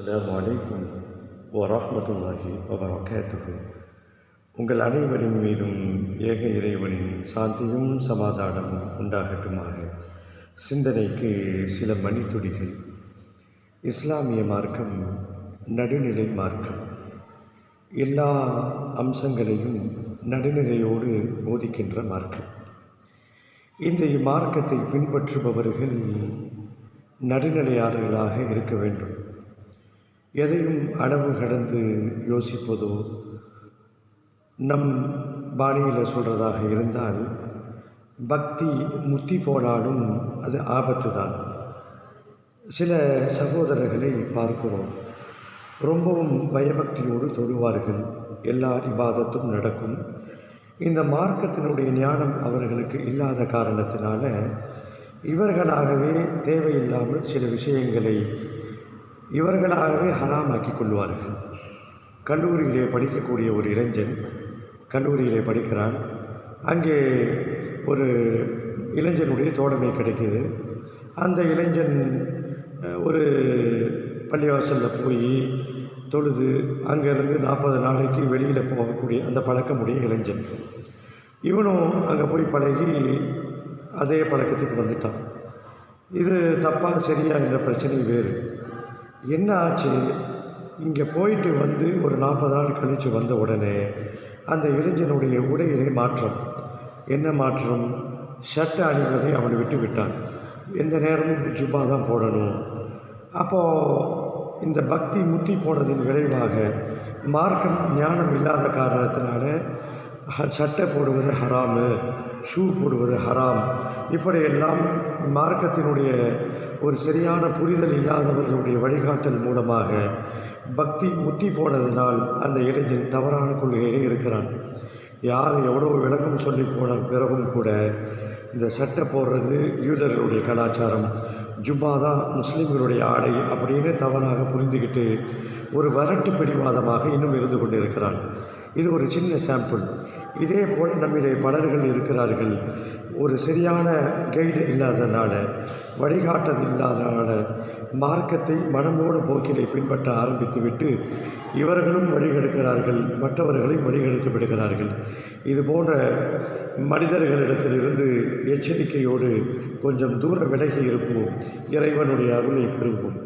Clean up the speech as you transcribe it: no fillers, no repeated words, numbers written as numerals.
அஸ்ஸலாமு அலைக்கும் வரஹ்மத்துல்லாஹி வபரகாத்துஹு. உங்கள் அனைவரின் மீதும் ஏக இறைவனின் சாந்தியும் சமாதானமும் உண்டாகட்டுமாக. சிந்தனைக்கு சில மணித்துளிகள். இஸ்லாமிய மார்க்கம் நடுநிலை மார்க்கம். எல்லா அம்சங்களையும் நடுநிலையோடு போதிக்கின்ற மார்க்கம். இந்த மார்க்கத்தை பின்பற்றுபவர்கள் நடுநிலையாளர்களாக இருக்க வேண்டும். எதையும் அளவு கடந்து யோசிப்பதோ நம் பாணியில் சொல்கிறதாக இருந்தால் பக்தி முத்தி போனாலும் அது ஆபத்து தான். சில சகோதரர்களை பார்க்கிறோம், ரொம்பவும் பயபக்தியோடு தொழுவார்கள், எல்லா இபாதத்தும் நடக்கும். இந்த மார்க்கத்தினுடைய ஞானம் அவர்களுக்கு இல்லாத காரணத்தினால இவர்களாகவே தேவையில்லாமல் சில விஷயங்களை இவர்களாகவே ஹராமாக்கி கொள்வார்கள். கல்லூரியிலே படிக்கக்கூடிய ஒரு இளைஞன் கல்லூரியிலே படிக்கிறான். அங்கே ஒரு இளைஞனுடைய தோழமை கிடைக்கிது. அந்த இளைஞன் ஒரு பள்ளிவாசலில் போய் தொழுது அங்கேருந்து 40 நாளைக்கு வெளியில் போகக்கூடிய அந்த பழக்கமுடைய இளைஞன். இவனும் அங்கே போய் பழகி அதே பழக்கத்துக்கு வந்துட்டான். இது தப்பாக சரியா என்ற பிரச்சனை வேறு. என்ன ஆச்சு, இங்கே போயிட்டு வந்து ஒரு 40 நாள் கழித்து வந்த உடனே அந்த இளைஞனுடைய உடையிலே மாற்றம். என்ன மாற்றம்? ஷர்ட் அணிவதை அவன் விட்டு விட்டான். எந்த நேரமும் ஜுப்பா தான் போடணும். அப்போது இந்த பக்தி முத்தி போனதின் விளைவாக மார்க்கம் ஞானம் இல்லாத காரணத்தினால சட்டை போடுவது ஹராமு, ஷூ போடுவது ஹராம், இப்படியெல்லாம் மார்க்கத்தினுடைய ஒரு சரியான புரிதல் இல்லாதவர்களுடைய வழிகாட்டல் மூலமாக பக்தி முத்தி போனதினால் அந்த இளைஞன் தவறான கொள்கையிலே இருக்கிறான். யார் எவ்வளோ விளக்கம் சொல்லி போன பிறகும் கூட இந்த சட்டை போடுறது யூதர்களுடைய கலாச்சாரம், ஜுப்பா தான் முஸ்லீம்களுடைய ஆடை அப்படின்னு தவறாக புரிந்துக்கிட்டு ஒரு வரட்டு பிடிவாதமாக இன்னும் இருந்து கொண்டு இருக்கிறான். இது ஒரு சின்ன சாம்பிள். இதே போல் நம்மிலே பலர்கள் இருக்கிறார்கள், ஒரு சரியான கைடு இல்லாதனால, வழிகாட்டல் இல்லாதனால மார்க்கத்தை மனமோடு போக்கிலை பின்பற்ற ஆரம்பித்துவிட்டு இவர்களும் வழிகெடுக்கிறார்கள், மற்றவர்களையும் வழிகெடுத்து விடுகிறார்கள். இது போன்ற மனிதர்களிடத்திலிருந்து எச்சரிக்கையோடு கொஞ்சம் தூர விலகி இருப்போம். இறைவனுடைய அருளை பெறுவோம்.